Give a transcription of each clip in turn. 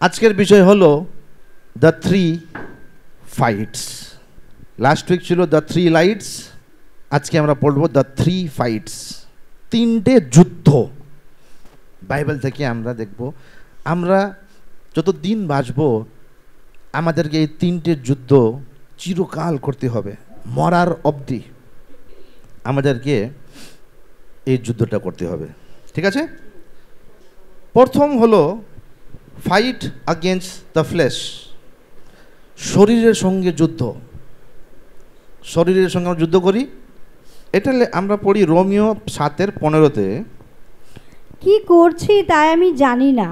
আজকের বিষয় হলো the three fights. Last week ছিল দ্য থ্রি লাইটস, আজকে আমরা পড়ব দ্য থ্রি ফাইটস, তিনটে যুদ্ধ। বাইবেল থেকে আমরা দেখব, আমরা যত দিন বাঁচব আমাদেরকে এই তিনটে যুদ্ধ চিরকাল করতে হবে, মরার অবধি আমাদেরকে এই যুদ্ধটা করতে হবে, ঠিক আছে? প্রথম হলো ফাইট আগেনস্ট দ্য ফ্লেশ, শরীরের সঙ্গে যুদ্ধ। শরীরের সঙ্গে আমরা যুদ্ধ করি, এটা আমরা পড়ি রোমিও 7:15-তে। কি করছি তাই আমি জানি না,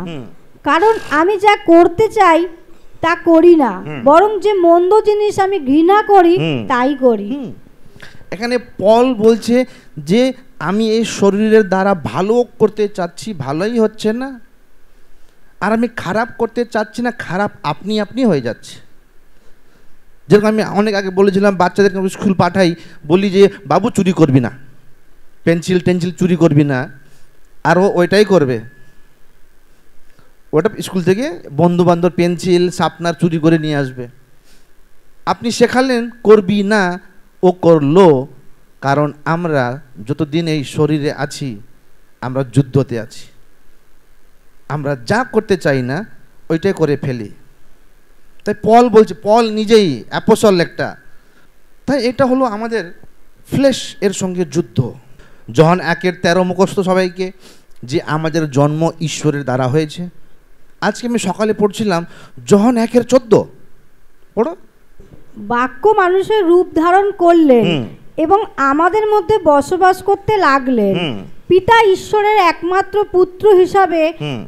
কারণ আমি যা করতে চাই তা করি না, বরং যে মন্দ জিনিস আমি ঘৃণা করি তাই করি। এখানে পল বলছে যে আমি এই শরীরের দ্বারা ভালো করতে চাচ্ছি, ভালোই হচ্ছে না, আর আমি খারাপ করতে চাচ্ছি না, খারাপ আপনি আপনি হয়ে যাচ্ছে। যেরকম আমি অনেক আগে বলেছিলাম, বাচ্চাদেরকে স্কুল পাঠাই, বলি যে বাবু চুরি করবি না, পেন্সিল টেন্সিল চুরি করবি না, আর ও ওইটাই করবে। ওটা স্কুল থেকে বন্ধু বান্ধব পেন্সিল শার্পনার চুরি করে নিয়ে আসবে। আপনি শেখালেন করবি না, ও করলো। কারণ আমরা যতদিন এই শরীরে আছি আমরা যুদ্ধতে আছি, আমরা যা করতে চাই না ওইটাই করে ফেলি। তাই পল বলছে, পল নিজেই অ্যাপোস্টল একটা, তাই এটা হলো আমাদের ফ্লেশ এর সঙ্গে যুদ্ধ। যোহান 1:13 মুখস্থ সবাইকে, যে আমাদের জন্ম ঈশ্বরের দ্বারা হয়েছে। আজকে আমি সকালে পড়ছিলাম যোহান 1:14, পড়ো। বাক্য মানুষের রূপ ধারণ করলেন এবং আমাদের মধ্যে বসবাস করতে লাগলেন। পিতা ঈশ্বরের একমাত্র পুত্র হিসাবে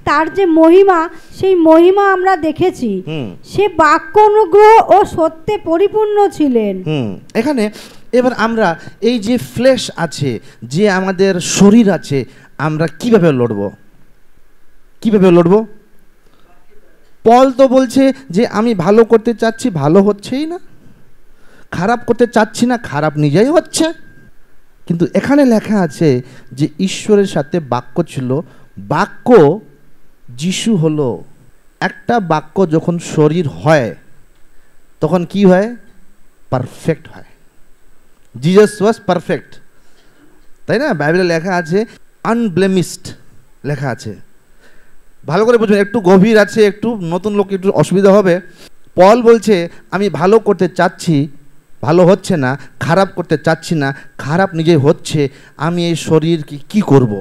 তার যে মহিমা, সেই মহিমা আমরা দেখেছি। সে বাক্য অনুগ্রহ ও সত্যে পরিপূর্ণ ছিলেন। এখানে এবার আমরা এই যে ফ্লেশ আছে, যে আমাদের শরীর আছে, আমরা কিভাবে লড়ব? কিভাবে লড়ব? পল তো বলছে যে আমি ভালো করতে চাচ্ছি, ভালো হচ্ছেই না, খারাপ করতে চাচ্ছি না, খারাপ নিজেই হচ্ছে। কিন্তু এখানে লেখা আছে যে ঈশ্বরের সাথে বাক্য ছিল, বাক্য যিশু হলো। একটা বাক্য যখন শরীর হয় তখন কি হয়? পারফেক্ট হয়। জিজাস ওয়াজ পারফেক্ট, তাই না? বাইবেলে লেখা আছে আনব্লেমিশড লেখা আছে। ভালো করে বুঝুন, একটু গভীর আছে, একটু নতুন লোক একটু অসুবিধা হবে। পল বলছে আমি ভালো করতে চাচ্ছি, ভালো হচ্ছে না, খারাপ করতে চাচ্ছি না, খারাপ নিজেই হচ্ছে। আমি এই শরীরকে কি করব?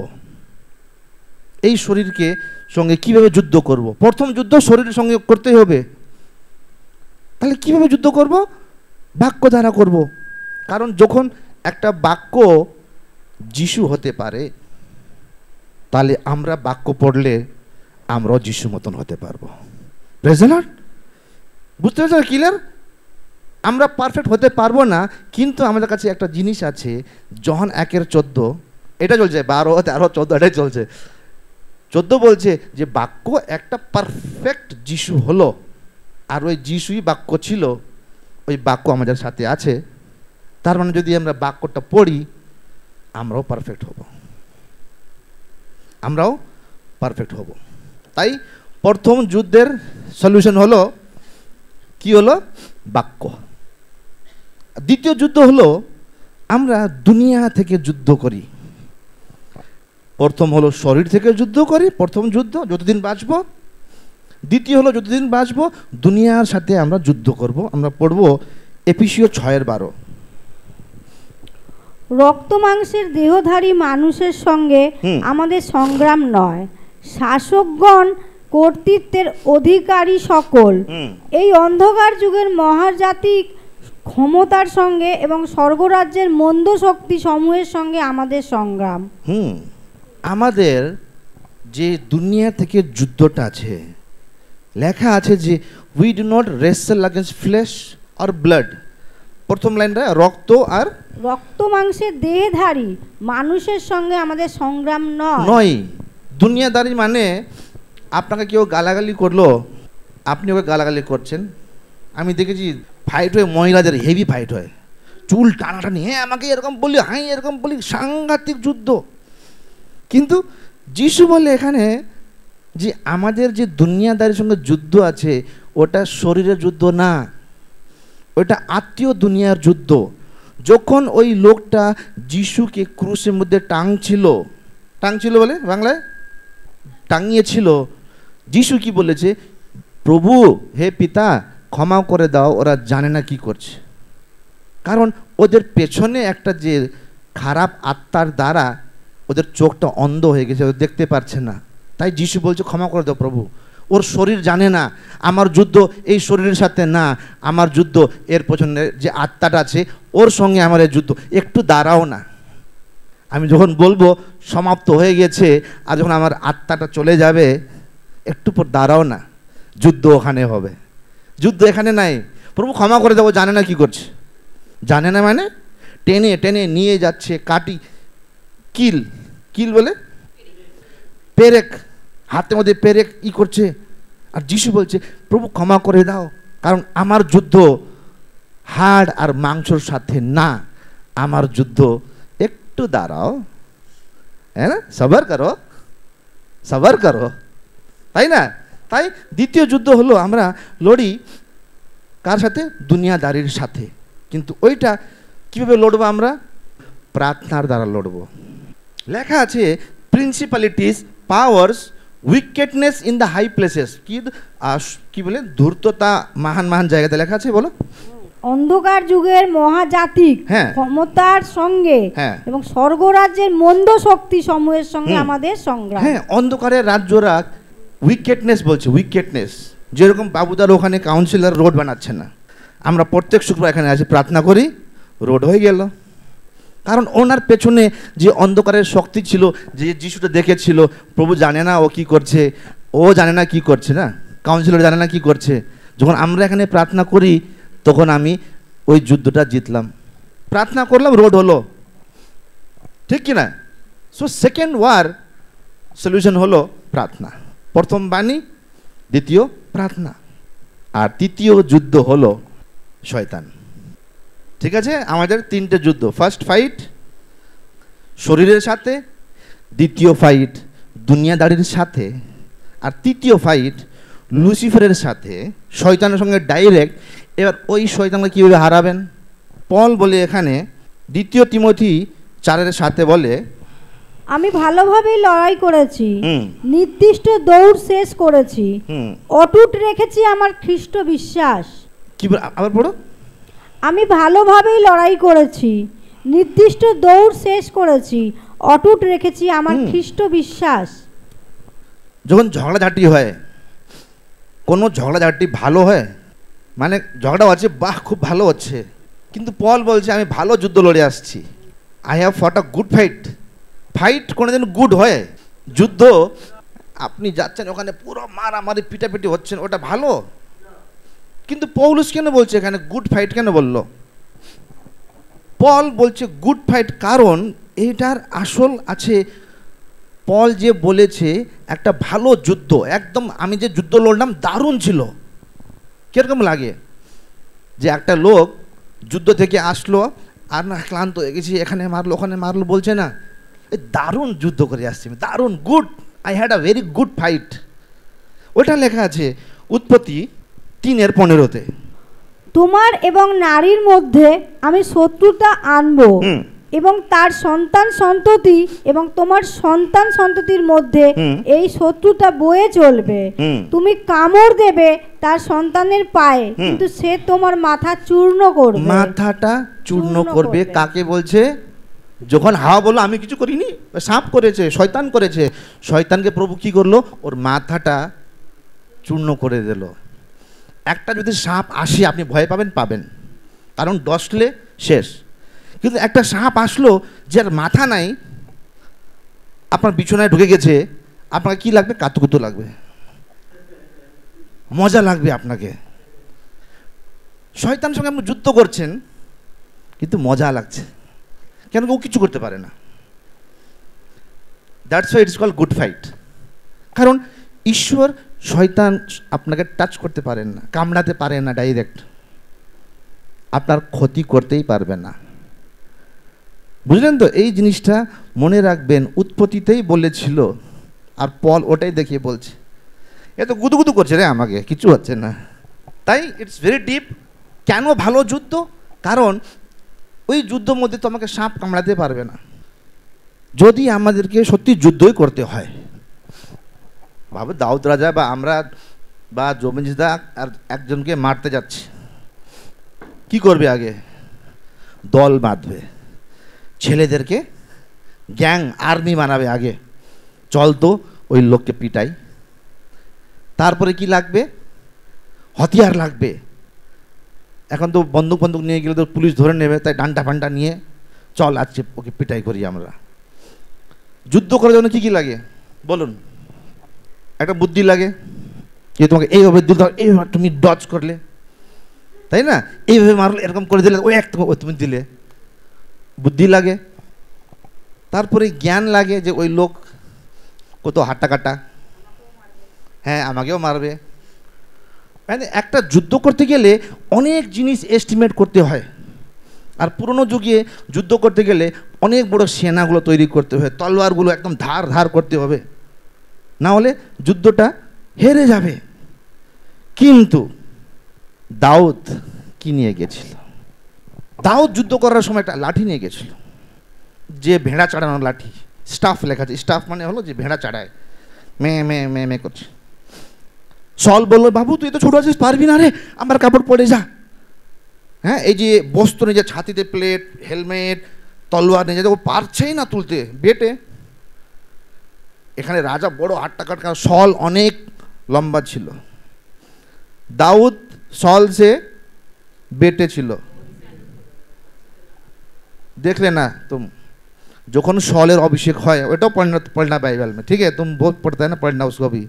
এই শরীরকে সঙ্গে কিভাবে যুদ্ধ করব? প্রথম যুদ্ধ শরীরের সঙ্গে করতেই হবে। তাহলে কিভাবে যুদ্ধ করব? বাক্য দ্বারা করব। কারণ যখন একটা বাক্য যিশু হতে পারে, তাহলে আমরা বাক্য পড়লে আমরাও যিশু মতন হতে পারবো। Praise the Lord. বুঝতে পারছো ক্লিয়ার? আমরা পারফেক্ট হতে পারবো না, কিন্তু আমাদের কাছে একটা জিনিস আছে, যোহান 1:14, এটা চলছে 12, 13, 14, এটাই চলছে। 14 বলছে যে বাক্য একটা পারফেক্ট যিশু হলো, আর ওই যিশুই বাক্য ছিল, ওই বাক্য আমাদের সাথে আছে। তার মানে যদি আমরা বাক্যটা পড়ি আমরাও পারফেক্ট হব, আমরাও পারফেক্ট হব। তাই প্রথম যুদ্ধের সলিউশন হলো কি? হলো বাক্য। দ্বিতীয় যুদ্ধ হলো আমরা দুনিয়া থেকে যুদ্ধ করি। প্রথম হলো শরীর থেকে যুদ্ধ করি, প্রথম যুদ্ধ যতদিন বাঁচবো। দ্বিতীয় হলো যতদিন বাঁচবো দুনিয়ার সাথে আমরা যুদ্ধ করব। আমরা পড়ব এফেসীয় 6:12। রক্ত মাংসের দেহধারী মানুষের সঙ্গে আমাদের সংগ্রাম নয়, শাসকগণ, কর্তৃত্বের অধিকারী সকল, এই অন্ধকার যুগের মহাজাতিক ক্ষমতার সঙ্গে এবং স্বর্গরাজ্যের মন্দ শক্তি সমূহের সঙ্গে আমাদের সংগ্রাম। আমাদের যে দুনিয়া থেকে যুদ্ধটা আছে, লেখা আছে যে we do not Rachel অ্যাগেন্সট flash or blood. প্রথম লাইনটা রক্ত আর রক্ত মাংসের দেহধারী মানুষের সঙ্গে আমাদের সংগ্রাম নয়। দুনিয়াদারি মানে আপনাকে কেউ গালাগালি করলো, আপনি ওকে গালাগালি করছেন। আমি দেখেছি ফাইট হয়, মহিলাদের হেভি ফাইট হয়, চুল টানাটানি, হ্যাঁ আমাকে এরকম বলি, হ্যাঁ এরকম বলি, সাংঘাতিক যুদ্ধ। কিন্তু যিশু বলে এখানে যে আমাদের যে দুনিয়াদারির সঙ্গে যুদ্ধ আছে ওটা শরীরের যুদ্ধ না, ওটা আত্মীয় দুনিয়ার যুদ্ধ। যখন ওই লোকটা যিশুকে ক্রুশের মধ্যে টাংছিল বলে বাংলায় টাঙিয়েছিল, যিশু কি বলেছে? প্রভু হে পিতা ক্ষমা করে দাও, ওরা জানে না কি করছে। কারণ ওদের পেছনে একটা যে খারাপ আত্মার দ্বারা ওদের চোখটা অন্ধ হয়ে গেছে, ওদের দেখতে পারছে না। তাই যিশু বলছে ক্ষমা করে দাও প্রভু, ওর শরীর জানে না আমার যুদ্ধ এই শরীরের সাথে না, আমার যুদ্ধ এর পেছনে যে আত্মাটা আছে ওর সঙ্গে আমার এই যুদ্ধ, একটু দাঁড়াও না। আমি যখন বলবো সমাপ্ত হয়ে গেছে আর যখন আমার আত্মাটা চলে যাবে, একটু পর দাঁড়াও না, যুদ্ধ ওখানে হবে, যুদ্ধ এখানে নাই। প্রভু ক্ষমা করে দেবো, জানে না কি করছে, জানে না মানে টেনে টেনে নিয়ে যাচ্ছে, কাটি কিল বলে পেরেক, হাতের মধ্যে পেরেক করছে। আর যিশু বলছে প্রভু ক্ষমা করে দাও, কারণ আমার যুদ্ধ হাড় আর মাংসর সাথে না, আমার যুদ্ধ, একটু দাঁড়াও, হ্যাঁ না, সবার করো, তাই না? তাই দ্বিতীয় যুদ্ধ হলো আমরা লড়ি কার সাথে? দুনিয়াদারির সাথে। কিন্তু ওইটা কিভাবে লড়বো? আমরা প্রার্থনার দ্বারা লড়বো। লেখা আছে principalities powers wickedness in the high places. কি বলে? ধূর্ততা মহান জায়গাতে লেখা আছে, বলো। অন্ধকার যুগের মহাজাতিক ক্ষমতার সঙ্গে এবং স্বর্গরাজ্যের মন্দ শক্তি সমূহের সঙ্গে আমাদের সংগ্রাম। হ্যাঁ, অন্ধকারের রাজ্যরা উইকেটনেস বলছে, উইকেটনেস। যেরকম বাবুদার ওখানে কাউন্সিলর রোড বানাচ্ছে না, আমরা প্রত্যেক শুক্রবার এখানে আসি প্রার্থনা করি, রোড হয়ে গেল। কারণ ওনার পেছনে যে অন্ধকারের শক্তি ছিল, যে যিশুটা দেখেছিল, প্রভু জানে না ও কি করছে, ও জানে না কি করছে, না কাউন্সিলর জানে না কি করছে। যখন আমরা এখানে প্রার্থনা করি তখন আমি ওই যুদ্ধটা জিতলাম, প্রার্থনা করলাম, রোড হলো, ঠিক কি না? সো সেকেন্ড ওয়ার সলিউশন হলো প্রার্থনা। প্রথম বাণী, দ্বিতীয় প্রার্থনা, আর তৃতীয় যুদ্ধ হলো শয়তান। ঠিক আছে, আমাদের তিনটে যুদ্ধ। ফার্স্ট ফাইট শরীরের সাথে, দ্বিতীয় ফাইট দুনিয়াদারির সাথে, আর তৃতীয় ফাইট লুসিফারের সাথে, শয়তানের সঙ্গে ডাইরেক্ট। এবার ওই শয়তানকে কীভাবে হারাবেন? পল বলে এখানে 2 তিমোথী 4:7 বলে, আমি ভালোভাবেই লড়াই করেছি, নির্দিষ্ট দৌড় শেষ করেছি, অটুট রেখেছি আমার খ্রিস্ট বিশ্বাস। কি আবার পড়ো? আমি ভালোভাবেই লড়াই করেছি, নির্দিষ্ট দৌড় শেষ করেছি, অটুট রেখেছি আমার খ্রিস্ট বিশ্বাস। যখন ঝগড়াঝাটি হয়, কোনো ঝগড়াঝাটি ভালো হয়? মানে ঝগড়া হচ্ছে, বাহ খুব ভালো হচ্ছে, কিন্তু পল বলছে আমি ভালো যুদ্ধ লড়ে আসছি, আই হ্যাভ ফট আ গুড ফাইট কোনোদিন গুড হয়? যুদ্ধ আপনি যাচ্ছেন ওখানে পুরো মারামারি পিটাপিটি হচ্ছেন, ওটা ভালো? কিন্তু পৌলুস কেন বলছে এখানে গুড ফাইট কেন বলল? পল বলছে গুড ফাইট কারণ এইটার আসল আছে। পল যে বলেছে একটা ভালো যুদ্ধ, একদম আমি যে যুদ্ধ লড়লাম দারুণ ছিল। কিরকম লাগে যে একটা লোক যুদ্ধ থেকে আসলো আর না ক্লান্ত হয়ে গেছি, এখানে মারলো ওখানে মারলো, বলছে না দারুণ যুদ্ধ করে আসছি, দারুণ, good, I had a very good fight. ওটা লেখা আছে উৎপত্তি 3:15। তোমার এবং নারীর মধ্যে আমি শত্রুতা আনবো এবং তার সন্তান সন্ততি এবং তোমার সন্তান সন্ততির মধ্যে এই শত্রুতা বয়ে চলবে। তুমি কামড় দেবে তার সন্তানের পায়ে, কিন্তু সে তোমার মাথা চূর্ণ করবে। মাথাটা চূর্ণ করবে কাকে বলছে? যখন হাওয়া বললো আমি কিছু করিনি, সাপ করেছে, শয়তান করেছে, শয়তানকে প্রভু কি করলো? ওর মাথাটা চূর্ণ করে দিল। একটা যদি সাপ আসে আপনি ভয় পাবেন, কারণ ডসলে শেষ। কিন্তু একটা সাপ আসলো যার মাথা নাই, আপনার বিছানায় ঢুকে গেছে, আপনাকে কি লাগবে? কাতুকুতু লাগবে, মজা লাগবে আপনাকে। শয়তানের সঙ্গে আপনি যুদ্ধ করছেন কিন্তু মজা লাগছে, কেন? ও কিছু করতে পারে না। That's why it's called good fight. কারণ ঈশ্বর, শয়তান আপনাকে টাচ করতে পারেন না, কামড়াতে পারেন না ডাইরেক্ট, আপনার ক্ষতি করতেই পারবে না। বুঝলেন তো? এই জিনিসটা মনে রাখবেন, উৎপত্তিতেই বলেছিল, আর পল ওটাই দেখিয়ে বলছে। এ তো গুদুগুদু করছে রে, আমাকে কিছু হচ্ছে না। তাই ইটস ভেরি ডিপ। কেন ভালো যুদ্ধ? কারণ ওই যুদ্ধের মধ্যে তো আমাকে সাপ কামড়াতে পারবে না। যদি আমাদেরকে সত্যি যুদ্ধই করতে হয়, ভাবে দাউদ রাজা বা আমরা বা জমিজদা আর একজনকে মারতে যাচ্ছে, কি করবে? আগে দল বাঁধবে, ছেলেদেরকে গ্যাং আর্মি বানাবে। আগে চল তো ওই লোককে পিটাই। তারপরে কি লাগবে? হাতিয়ার লাগবে। এখন তো বন্দুক বন্দুক নিয়ে গেলে তো পুলিশ ধরে নেবে, তাই ডান্ডা ফান্ডা নিয়ে চল আজকে ওকে পিটাই করি আমরা। যুদ্ধ করার জন্য কী কী লাগে বলুন? একটা বুদ্ধি লাগে, যে তোমাকে এইভাবে দিল, এইভাবে তুমি ডজ করলে, তাই না? এইভাবে মারলে, এরকম করে দিলে, ওই একটা তুমি দিলে, বুদ্ধি লাগে। তারপরে জ্ঞান লাগে, যে ওই লোক কত হাট্টা কাটা, হ্যাঁ আমাকেও মারবে। মানে একটা যুদ্ধ করতে গেলে অনেক জিনিস এস্টিমেট করতে হয়। আর পুরনো যুগে যুদ্ধ করতে গেলে অনেক বড় সেনাগুলো তৈরি করতে হয়, তলোয়ারগুলো একদম ধার ধার করতে হবে, না হলে যুদ্ধটা হেরে যাবে। কিন্তু দাউদ কি নিয়ে গেছিল? দাউদ যুদ্ধ করার সময় একটা লাঠি নিয়ে গেছিল, যে ভেড়া চাড়ানোর লাঠি, স্টাফ লেখা আছে। স্টাফ মানে হলো যে ভেড়া চাড়ায়, মে মে মে মে করছে। সল বললো, বাবু তুই তো ছোট আছিস, পারবি না রে, আমার কাপড় পরে যা। হ্যাঁ, এই যে বস্ত্র নিয়ে, ছাতিতে প্লেট, হেলমেট, তলোয়ার নিয়ে যেতে, ও পারছেই না তুলতে, বেটে। এখানে রাজা বড় হাট্টা কাট, কারণ সল অনেক লম্বা ছিল। দাউদ সল সে বেটে ছিল। দেখলে না तुम, যখন সলের অভিষেক হয়, ওটাও পড়না বাইবেল में, ठीक है, तुम बहुत पढ़ता है ना, पढ़ना उसको भी।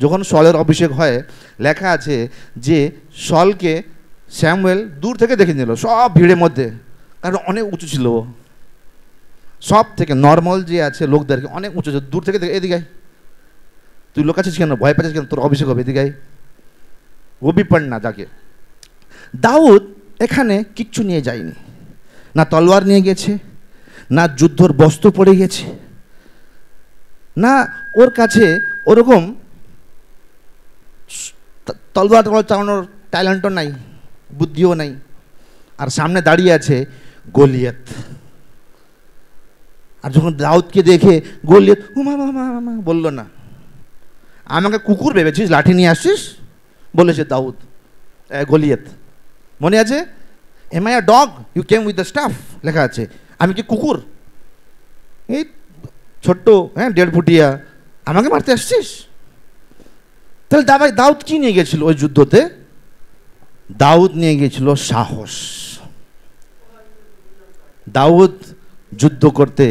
যখন সলের অভিষেক হয়, লেখা আছে যে সলকে স্যামুয়েল দূর থেকে দেখে নিল, সব ভিড়ের মধ্যে, কারণ অনেক উঁচু ছিল ও, সব থেকে নর্মাল যে আছে লোকদেরকে অনেক উঁচু, দূর থেকে দেখে, এদিকে তুই লোক আছিস কেন, ভয় পাচ্ছিস কেন, তোর অভিষেক হবে, এদিকে ও বি পড়না যাকে। দাউদ এখানে কিচ্ছু নিয়ে যায়নি, না তলোয়ার নিয়ে গেছে, না যুদ্ধর বস্ত্র পড়ে গেছে, না ওর কাছে ওরকম তলোয়ার চালানোর ট্যালেন্টও নাই, বুদ্ধিও নাই। আর সামনে দাঁড়িয়ে আছে গলিয়াত। আর যখন দাউদকে দেখে গলিয়াত মা মা মা বললো না, আমাকে কুকুর ভেবেছিস, লাঠি নিয়ে আসছিস, বলেছে দাউদ গলিয়াত। মনে আছে? Am I a dog, you came with the staff, লেখা আছে। আমি কি কুকুর? এই ছোট্ট, হ্যাঁ 1.5 ফুটিয়া, আমাকে মারতে আসছিস? তাহলে দাউদ কি নিয়ে গেছিল ওই যুদ্ধতে? দাউদ নিয়ে গেছিল সাহস। দাউদ যুদ্ধ করতে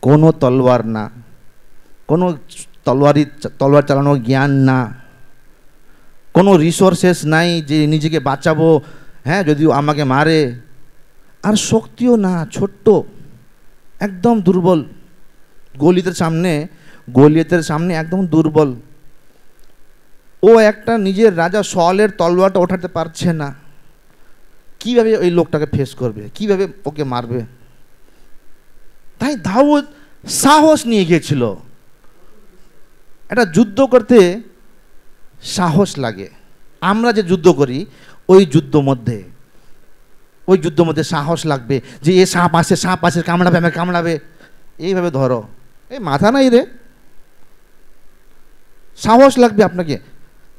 কোনো তলোয়ার না, কোনো তলোয়ার চালানোর জ্ঞান না, কোনো রিসোর্সেস নাই যে নিজেকে বাঁচাবো, হ্যাঁ যদিও আমাকে মারে, আর শক্তিও না, ছোট্ট, একদম দুর্বল। গলিয়াতের সামনে একদম দুর্বল। ও একটা নিজের রাজা সলের তলোয়ারটা ওঠাতে পারছে না, কিভাবে ওই লোকটাকে ফেস করবে, কিভাবে ওকে মারবে? তাই দাউদ সাহস নিয়ে গিয়েছিল। একটা যুদ্ধ করতে সাহস লাগে। আমরা যে যুদ্ধ করি, ওই যুদ্ধ মধ্যে সাহস লাগবে, যে এ সাপ আসে কামড়াবে, আমাকে কামড়াবে, এইভাবে ধরো, এই মাথা নাই রে, সাহস লাগবে আপনাকে।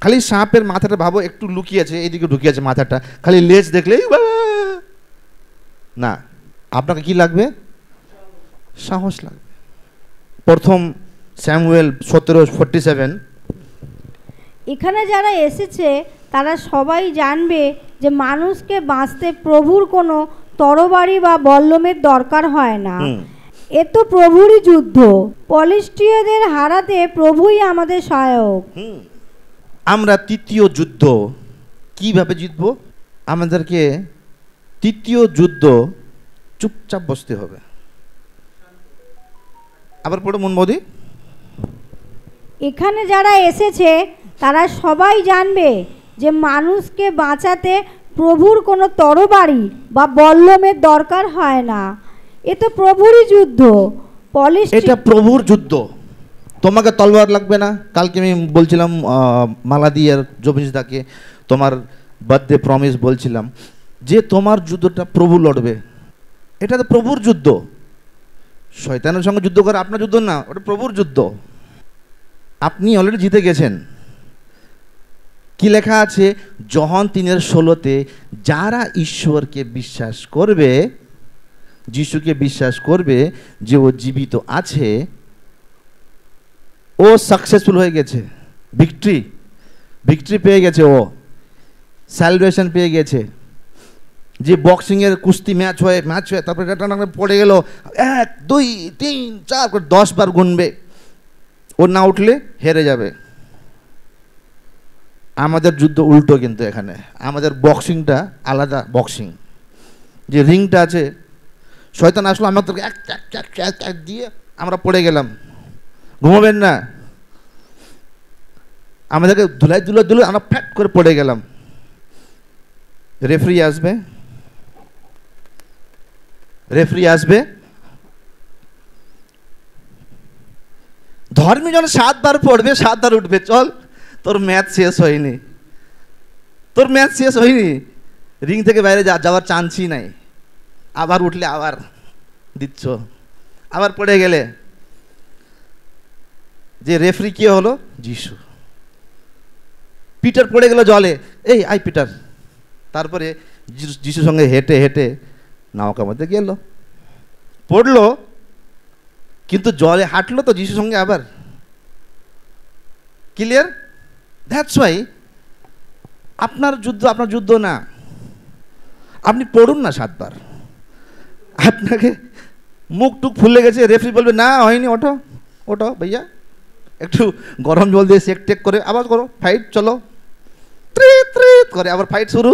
খালি সাপের মাথাটা ভাবো একটু লুকিয়েছে, এইদিকে ঢুকিয়েছে মাথাটা, খালি লেজ দেখলেই না, আপনাকে কি লাগবে? সাহস লাগবে। প্রথম স্যামুয়েল 17:47। এখানে যারা এসেছে তারা সবাই জানবে যে মানুষকে বাঁচতে প্রভুর কোনো তরবারি বা বল্লমের দরকার হয় না। এ তো প্রভুরই যুদ্ধ, পলিস্টিয়াদের হারাতে প্রভুই আমাদের সহায়ক। আমরা তৃতীয় যুদ্ধ কিভাবে জিতব? আমাদেরকে তৃতীয় যুদ্ধ চুপচাপ বসতে হবে। আবার পড়ো মন মোদি। এখানে যারা এসেছে তারা সবাই জানবে যে মানুষকে বাঁচাতে প্রভুর কোনো তরবারি বা বল্লমের দরকার হয় না। এ তো প্রভুরই যুদ্ধ, এটা প্রভুর যুদ্ধ। তোমাকে তলোয়ার লাগবে না। কালকে আমি বলছিলাম মালাদি আর জবিনদাকে, তোমার বার্থডে প্রমিস বলছিলাম যে তোমার যুদ্ধটা প্রভু লড়বে। এটা তো প্রভুর যুদ্ধ, শয়তানের সঙ্গে যুদ্ধ করে আপনার যুদ্ধ না, ওটা প্রভুর যুদ্ধ। আপনি অলরেডি জিতে গেছেন। কি লেখা আছে যোহন 3:16-তে, যারা ঈশ্বরকে বিশ্বাস করবে, যিশুকে বিশ্বাস করবে যে ও জীবিত আছে, ও সাকসেসফুল হয়ে গেছে, ভিক্টরি পেয়ে গেছে, ও স্যালভেশন পেয়ে গেছে। যে বক্সিংয়ের কুস্তি ম্যাচ হয় তারপরে পড়ে গেল 1 2 3 4 করে 10 বার গুনবে, ও না উঠলে হেরে যাবে। আমাদের যুদ্ধ উল্টো, কিন্তু এখানে আমাদের বক্সিংটা আলাদা। বক্সিং যে রিংটা আছে, শয়তান আসলো আমাদেরকে এক দিয়ে আমরা পড়ে গেলাম। ঘুমাবেন না, আমাদেরকে ধুলাই আমরা ফ্যাট করে পড়ে গেলাম। রেফারি আসবে, ধর্মী জন 7 বার পড়বে, 7 বার উঠবে। চল, তোর ম্যাচ শেষ হয়নি, রিং থেকে বাইরে যাওয়ার চান্সই নাই। আবার উঠলে আবার দিচ্ছ, আবার পড়ে গেলে। যে রেফারি কে হলো? যিশু। পিটার পড়ে গেল জলে, এই আই পিটার। তারপরে যিশুর সঙ্গে হেঁটে হেঁটে নৌকার মধ্যে গেল, পড়লো, কিন্তু জলে হাঁটলো তো যিশুর সঙ্গে আবার। ক্লিয়ার? দ্যাটস ওয়াই আপনার যুদ্ধ না। আপনি পড়ুন না 7 বার। আপনাকে মুখ টুক ফুলে গেছে, রেফারি বলবে না হয়নি, ওঠো ভাইয়া, একটু গরম জল দিয়ে সেক টেক করে আবার করো, ফাইট চলো, ত্রিত করে আবার ফাইট শুরু।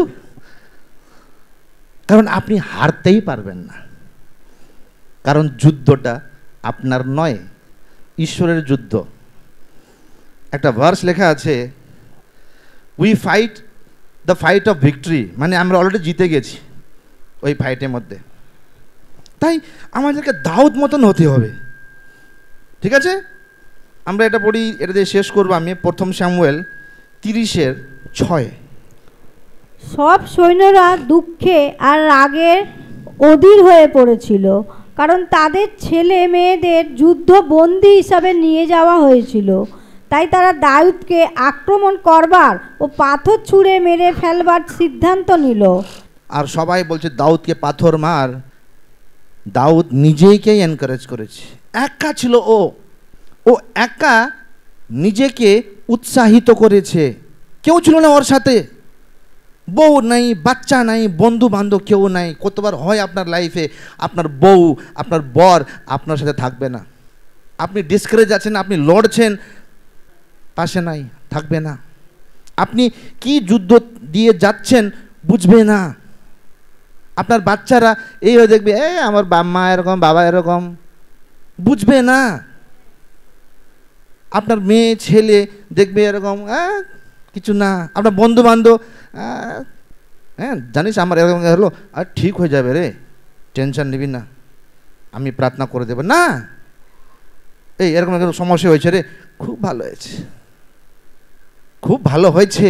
কারণ আপনি হারতেই পারবেন না, কারণ যুদ্ধটা আপনার নয়, ঈশ্বরের যুদ্ধ। একটা ভার্স লেখা আছে, we fight the fight of victory, মানে আমরা অলরেডি জিতে গেছি ওই ফাইটের মধ্যে। তাই আমাদেরকে দাউদ মতন হতে হবে, ঠিক আছে? আমরা এটা পড়ি, এটা দিয়ে শেষ করবো আমি। 1 শামুয়েল 30:6। সব সৈন্যরা দুঃখে আর রাগের অধীর হয়ে পড়েছিল, কারণ তাদের ছেলে মেয়েদের যুদ্ধবন্দী হিসাবে নিয়ে যাওয়া হয়েছিল। তাই তারা দাউদকে আক্রমণ করবার ও পাথর ছুঁড়ে মেরে ফেলবার সিদ্ধান্ত নিল। আর সবাই বলছে দাউদকে পাথর মার। দাউদ নিজেকেই এনকারেজ করেছে। একা ছিল ও একা নিজেকে উৎসাহিত করেছে, কেউ ছিল না ওর সাথে। বউ নাই, বাচ্চা নাই, বন্ধু বান্ধব কেউ নাই। কতবার হয় আপনার লাইফে আপনার বউ, আপনার বর আপনার সাথে থাকবে না, আপনি ডিসকারেজ আছেন, আপনি লড়ছেন, পাশে নাই, থাকবে না। আপনি কি যুদ্ধ দিয়ে যাচ্ছেন বুঝবে না। আপনার বাচ্চারা এই হয়ে দেখবে, আমার মা এরকম, বাবা এরকম, বুঝবে না। আপনার মেয়ে ছেলে দেখবে এরকম, কিছু না। আপনার বন্ধু বান্ধব, জানিস আমার এরকম হলো, আর ঠিক হয়ে যাবে রে, টেনশন নিবি না, আমি প্রার্থনা করে দেবো না। এই এরকম সমস্যা হয়েছে রে, খুব ভালো হয়েছে।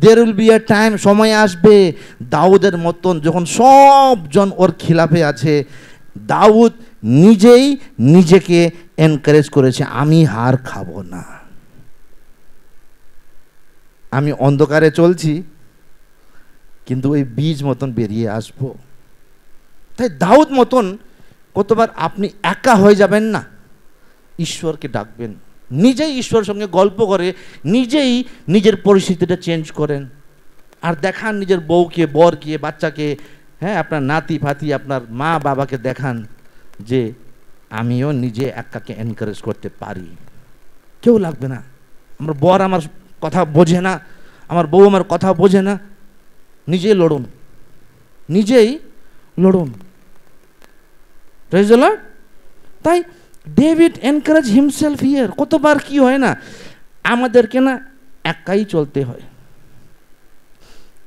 There will be a time, সময় আসবে দাউদের মতন, যখন সবজন ওর খিলাফে আছে, দাউদ নিজেই নিজেকে এনকারেজ করেছে, আমি হার খাবো না, আমি অন্ধকারে চলছি কিন্তু ওই বীজ মতন বেরিয়ে আসবো। তাই দাউদ মতন কতবার আপনি একা হয়ে যাবেন না, ঈশ্বরকে ডাকবেন, নিজেই ঈশ্বরের সঙ্গে গল্প করে নিজেই নিজের পরিস্থিতিটা চেঞ্জ করেন। আর দেখান নিজের বউকে, বরকে, বাচ্চাকে, আপনার নাতি ফাতি, আপনার মা বাবাকে দেখান যে আমিও নিজে একাকে এনকারেজ করতে পারি, কেউ লাগবে না। আমার বর আমার কথা বোঝে না, আমার বউ আমার কথা বোঝে না, নিজেই লড়ুন। Praise the Lord. তাই ডেভিড এনকারেজ হিমসেলফ হিয়ার। কতবার কি হয় না, আমাদেরকে না একাই চলতে হয়।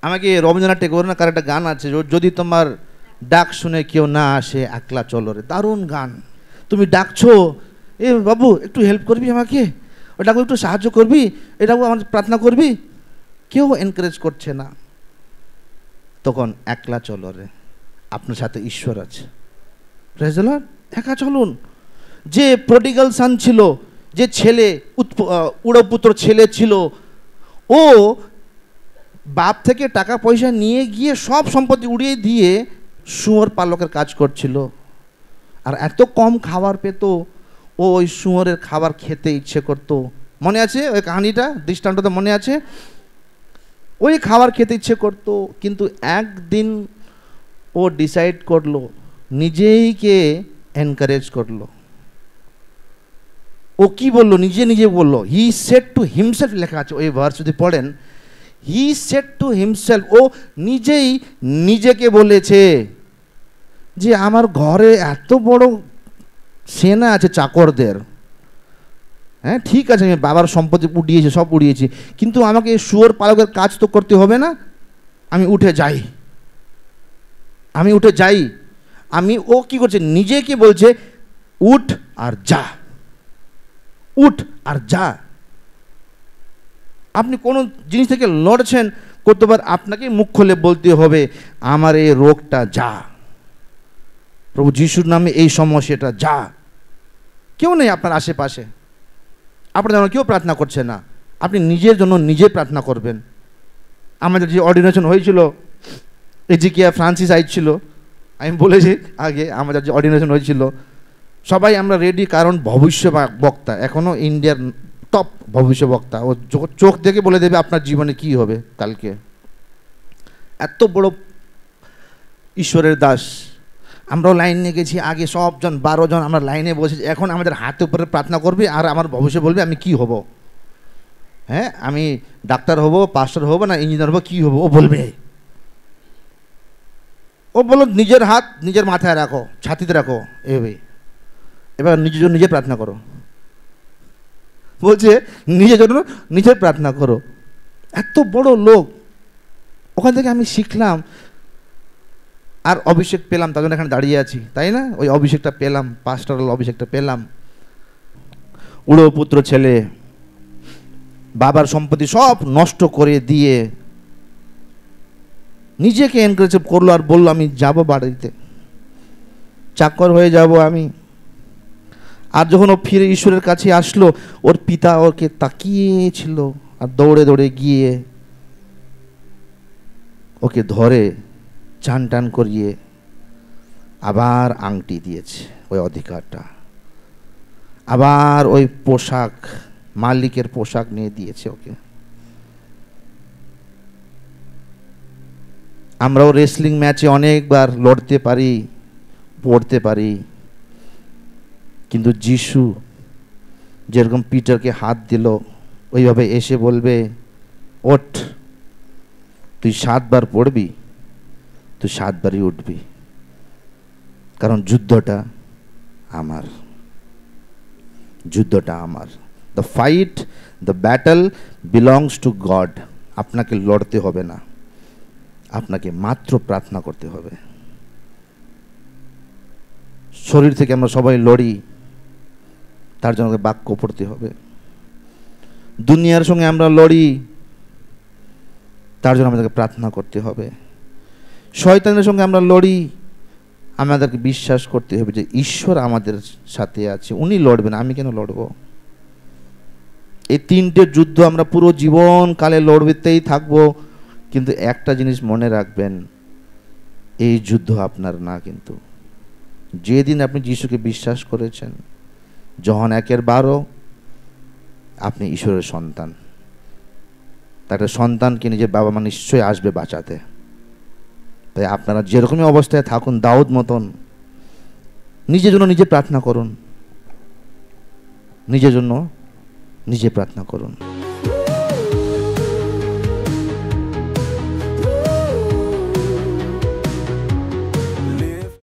আমাকে রবীন্দ্রনাথ ঠাকুর না কার একটা গান আছে, যদি তোমার ডাক শুনে কেউ না আসে একলা চলো রে, দারুণ গান। তুমি ডাকছো এ বাবু একটু হেল্প করবি আমাকে, ওটাকে একটু সাহায্য করবি, এটাকে আমার প্রার্থনা করবি, কেউ এনকারেজ করছে না। তখন একলা চলো রে, আপনার সাথে ঈশ্বর আছে। Praise the Lord. একা চলুন। যে প্রডিগাল সান ছিল, যে ছেলে উড়োপুত্র ছেলে ছিল, ও বাপ থেকে টাকা পয়সা নিয়ে গিয়ে সব সম্পত্তি উড়িয়ে দিয়ে শুয়োর পালকের কাজ করছিল। আর এত কম খাবার পেত, ও ওই শুয়োরের খাবার খেতে ইচ্ছে করত। মনে আছে ওই কাহিনীটা, দৃষ্টান্তটা মনে আছে? ওই খাবার খেতে ইচ্ছে করত, কিন্তু একদিন ও ডিসাইড করলো, নিজেইকে এনকারেজ করলো। ও কি বললো? নিজে নিজে বললো, হি সেড টু হিমসেলফ, লেখা আছে ওই ভার্স যদি পড়েন, হি সেড টু হিমসেলফ, ও নিজেই নিজেকে বলেছে যে আমার ঘরে এত বড় সেনা আছে চাকরদের, হ্যাঁ ঠিক আছে আমি বাবার সম্পত্তি উড়িয়েছি, সব উড়িয়েছি, কিন্তু আমাকে শুয়োর পালকের কাজ তো করতে হবে না, আমি উঠে যাই, আমি উঠে যাই। আমি, ও কি করছে? নিজেকে বলছে উঠ আর যা, উঠ আর যা। আপনি কোনো জিনিস থেকে লড়ছেন, কতবার আপনাকে মুখ খুলে বলতে হবে আমার এই রোগটা যা, প্রভু যিশুর নামে এই সমস্যাটা যা। কেউ নেই আপনার আশেপাশে, আপনার জন্য কেউ প্রার্থনা করছে না, আপনি নিজের জন্য নিজে প্রার্থনা করবেন। আমাদের যে অর্ডিনেশন হয়েছিল, এজিকিয়া ফ্রান্সিস আইছিল, আমি বলেছি আগে, আমাদের যে অর্ডিনেশন হয়েছিল সবাই আমরা রেডি, কারণ ভবিষ্যৎ এখনও ইন্ডিয়ার টপ ভবিষ্যৎবক্তা, ও চোখ দেখে বলে দেবে আপনার জীবনে কি হবে কালকে। এত বড় ঈশ্বরের দাস। আমরাও লাইন নিয়ে গেছি আগে, সবজন 12 জন আমরা লাইনে বসেছি, এখন আমাদের হাতে উপরে প্রার্থনা করবে আর আমার ভবিষ্যৎ বলবে আমি কি হব। হ্যাঁ, আমি ডাক্তার হব, পাস্টার হব না ইঞ্জিনিয়ার হব, কি হব ও বলবে। ও বলো নিজের হাত নিজের মাথায় রাখো, ছাতিতে রাখো, এভাবে এবার নিজের জন্য নিজে প্রার্থনা করো। বলছে নিজের জন্য নিজে প্রার্থনা করো। এত বড় লোক, ওখান থেকে আমি শিখলাম আর অভিষেক পেলাম, তার জন্য এখানে দাঁড়িয়ে আছি, তাই না? ওই অভিষেকটা পেলাম, পাস্টারাল অভিষেকটা পেলাম। উড়ো পুত্র ছেলে বাবার সম্পত্তি সব নষ্ট করে দিয়ে নিজেকে এনকারেজ করলো আর বললো আমি যাব বাড়িতে, চাকর হয়ে যাব আমি। আর যখন ও ফিরে ঈশ্বরের কাছে আসলো, ওর পিতা ওকে তাকিয়েছিল আর দৌড়ে দৌড়ে গিয়ে ওকে ধরে চান টান করিয়ে আবার আংটি দিয়েছে, ওই অধিকারটা আবার ওই পোশাক, মালিকের পোশাক নিয়ে দিয়েছে ওকে। আমরাও রেসলিং ম্যাচে অনেকবার লড়তে পারি, পড়তে পারি, কিন্তু যিশু যেরকম পিটারকে হাত দিল, ওইভাবে এসে বলবে ওঠ, তুই 7 বার পড়বি, তুই 7 বারই উঠবি, কারণ যুদ্ধটা আমার, যুদ্ধটা আমার। The fight, the battle belongs to god. আপনাকে লড়তে হবে না, আপনাকে মাত্র প্রার্থনা করতে হবে। শরীর থেকে আমরা সবাই লড়ি, তার জন্য বাক্য পড়তে হবে। দুনিয়ার সঙ্গে আমরা লড়ি, তার জন্য আমাদেরকে প্রার্থনা করতে হবে। শয়তানের সঙ্গে আমরা লড়ি, আমাদেরকে বিশ্বাস করতে হবে যে ঈশ্বর আমাদের সাথে আছে, উনি লড়বেন, আমি কেন লড়ব। এই 3টে যুদ্ধ আমরা পুরো জীবন কালে লড়তেই থাকবো, কিন্তু একটা জিনিস মনে রাখবেন, এই যুদ্ধ আপনার না। কিন্তু যেদিন আপনি যিশুকে বিশ্বাস করেছেন, যোহন 1:12, আপনি ঈশ্বরের সন্তান। তার সন্তানকে নিজের বাবা মা নিশ্চয়ই আসবে বাঁচাতে। তাই আপনারা যেরকমই অবস্থায় থাকুন, দাউদ মতন নিজের জন্য নিজে প্রার্থনা করুন, নিজের জন্য নিজে প্রার্থনা করুন।